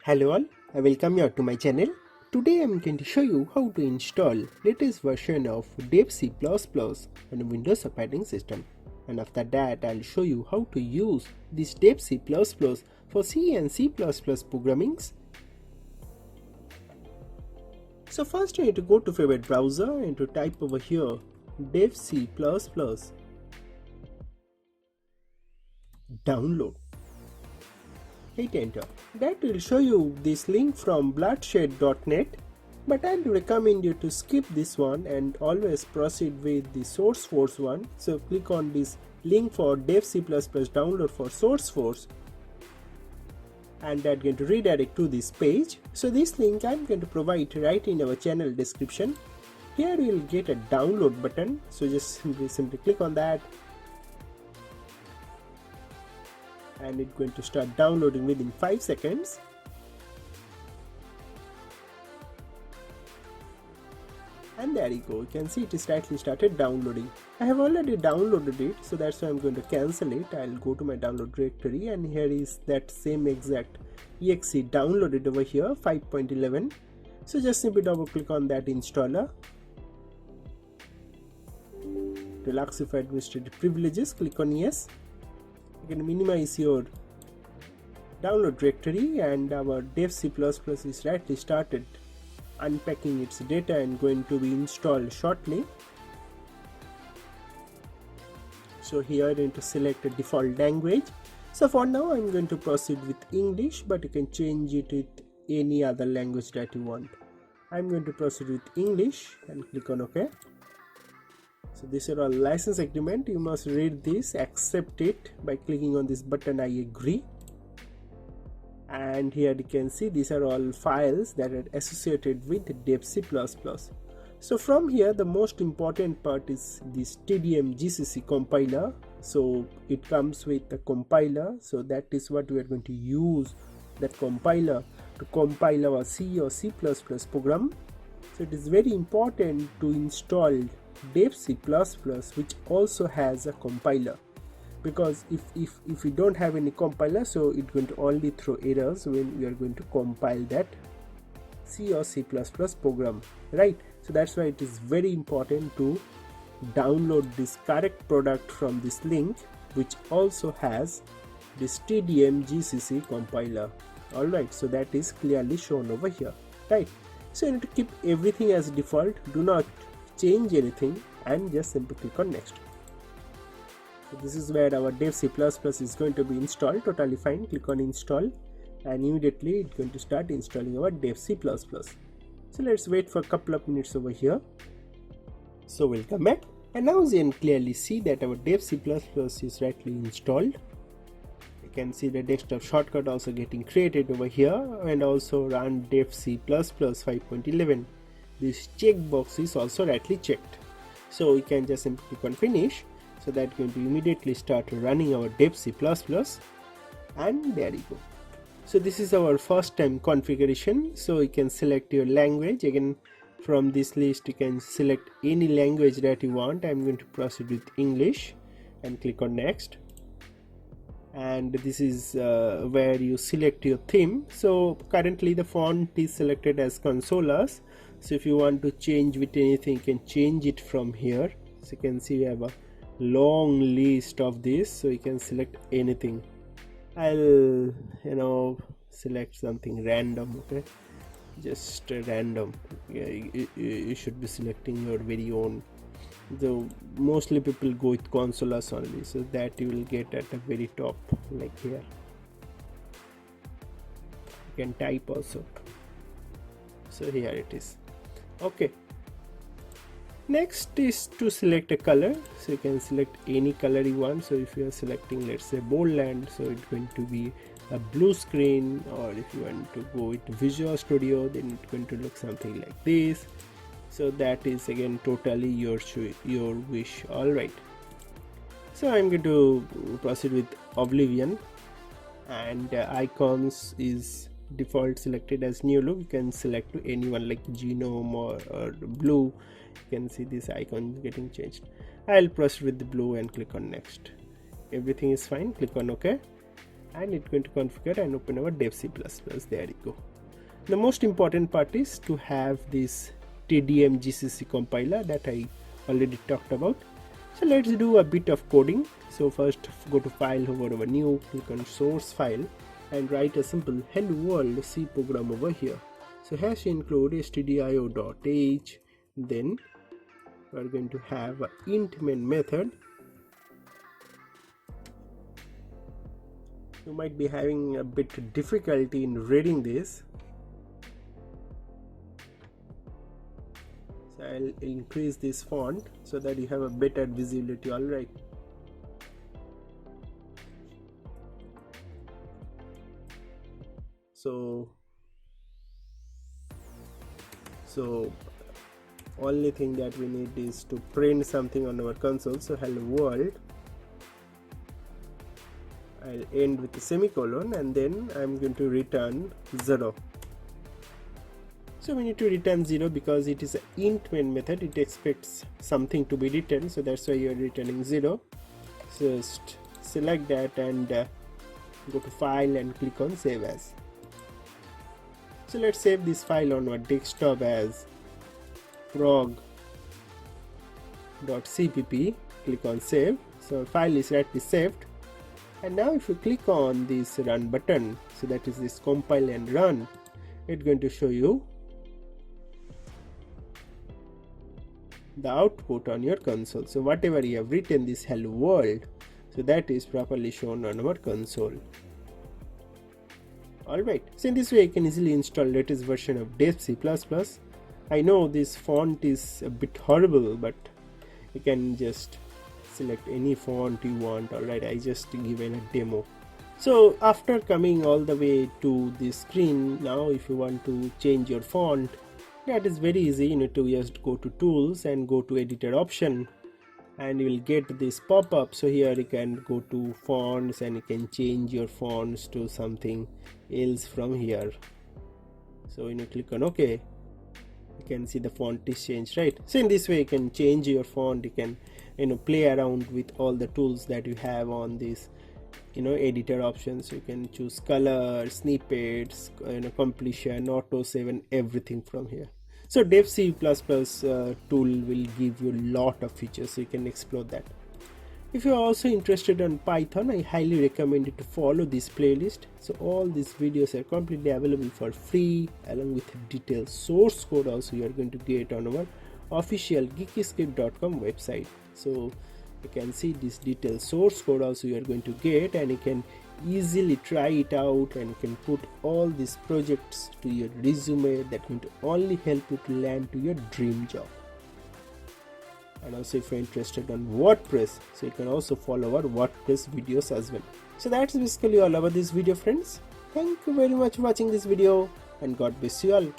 Hello all, I welcome you to my channel. Today I am going to show you how to install latest version of DEV C++ on Windows operating system. And after that I'll show you how to use this DEV C++ for C and C++ programmings. So first you need to go to favorite browser and to type over here DEV C++. Download. Hit enter. That will show you this link from bloodshed.net, but I will recommend you to skip this one and always proceed with the SourceForge one. So click on this link for DEV C++ download for SourceForge, and that's going to redirect to this page. So this link I'm going to provide right in our channel description. Here you will get a download button, so just simply click on that, and it's going to start downloading within 5 seconds. And there you go, you can see it is slightly started downloading. I have already downloaded it, so that's why I'm going to cancel it. I'll go to my download directory, and here is that same exact exe downloaded over here, 5.11. so just simply double click on that installer. Relax your administrative privileges, click on yes. You can minimize your download directory, and our DEV C++ is rightly started unpacking its data and going to be installed shortly. So here I'm going to select a default language. So for now I'm going to proceed with English, but you can change it with any other language that you want. I'm going to proceed with English and click on OK. So this is our license agreement. You must read this, accept it by clicking on this button I agree. And here you can see these are all files that are associated with DEV C++. So from here the most important part is this TDM GCC compiler. So it comes with a compiler, so that is what we are going to use, that compiler, to compile our C or C++ program. So it is very important to install DEV C++, which also has a compiler, because if we don't have any compiler, so it's going to only throw errors when we are going to compile that C or C++ program, right? So that's why it is very important to download this correct product from this link, which also has this TDM GCC compiler. Alright, so that is clearly shown over here, right? So you need to keep everything as default, do not change anything, and just simply click on next. So this is where our DEV C++ is going to be installed. Totally fine. Click on install, and immediately it's going to start installing our DEV C++. So let's wait for a couple of minutes over here. So we'll come back, and now you can clearly see that our DEV C++ is rightly installed. You can see the desktop shortcut also getting created over here, and also run DEV C++ 5.11. This checkbox is also rightly checked. So we can just simply click on finish. So that's going to immediately start running our DEV C++, and there you go. So this is our first time configuration. So you can select your language. Again, from this list you can select any language that you want. I'm going to proceed with English and click on next. And this is where you select your theme. So currently the font is selected as Consolas. So if you want to change with anything, you can change it from here. So you can see we have a long list of this, so you can select anything. I'll select something random. Okay, just random. Yeah, you should be selecting your very own. Though mostly people go with Consolas only, so that you will get at the very top, like here. You can type also. So here it is. Okay, next is to select a color. So you can select any color you want. So if you are selecting, let's say, Boldland, so it's going to be a blue screen, or if you want to go with Visual Studio, then it's going to look something like this. So that is again totally your wish. Alright, so I'm going to proceed with Oblivion, and icons is default selected as new look. You can select to anyone like Genome or blue. You can see this icon getting changed. I'll proceed with the blue and click on next. Everything is fine. Click on OK. and it's going to configure and open our DevC++. There you go. The most important part is to have this TDM GCC compiler that I already talked about. So let's do a bit of coding. So first go to file, hover over new, click on source file and write a simple hello world C program over here. So hash include stdio.h, then we are going to have an int main method. You might be having a bit difficulty in reading this. So I'll increase this font so that you have a better visibility. Alright. So only thing that we need is to print something on our console. So hello world, I'll end with a semicolon and then I'm going to return 0. So we need to return 0 because it is an int main method. It expects something to be written, so that's why you are returning 0. Just select that and go to file and click on save as. So let's save this file on our desktop as prog.cpp. click on save. So file is rightly saved. And now if you click on this run button, so that is this compile and run, it's going to show you the output on your console. So whatever you have written, this hello world, so that is properly shown on our console. Alright, so in this way you can easily install latest version of DevC++. I know this font is a bit horrible, but you can just select any font you want. Alright, I just given a demo. So after coming all the way to this screen, now if you want to change your font, that is very easy. You need to just go to tools and go to editor option and you will get this pop-up. So here you can go to fonts and you can change your fonts to something else from here. So you click on OK, you can see the font is changed, right? So in this way you can change your font. You can play around with all the tools that you have on this editor options. You can choose color, snippets, completion, auto save and everything from here. So DevC++ tool will give you a lot of features, so you can explore that. If you are also interested in Python, I highly recommend you to follow this playlist. So all these videos are completely available for free, along with detailed source code also you are going to get on our official geekyscape.com website. So you can see this detailed source code also you are going to get, and you can easily try it out and you can put all these projects to your resume that going to only help you to land to your dream job. And also if you're interested on WordPress, so you can also follow our WordPress videos as well. So that's basically all about this video, friends. Thank you very much for watching this video and God bless you all.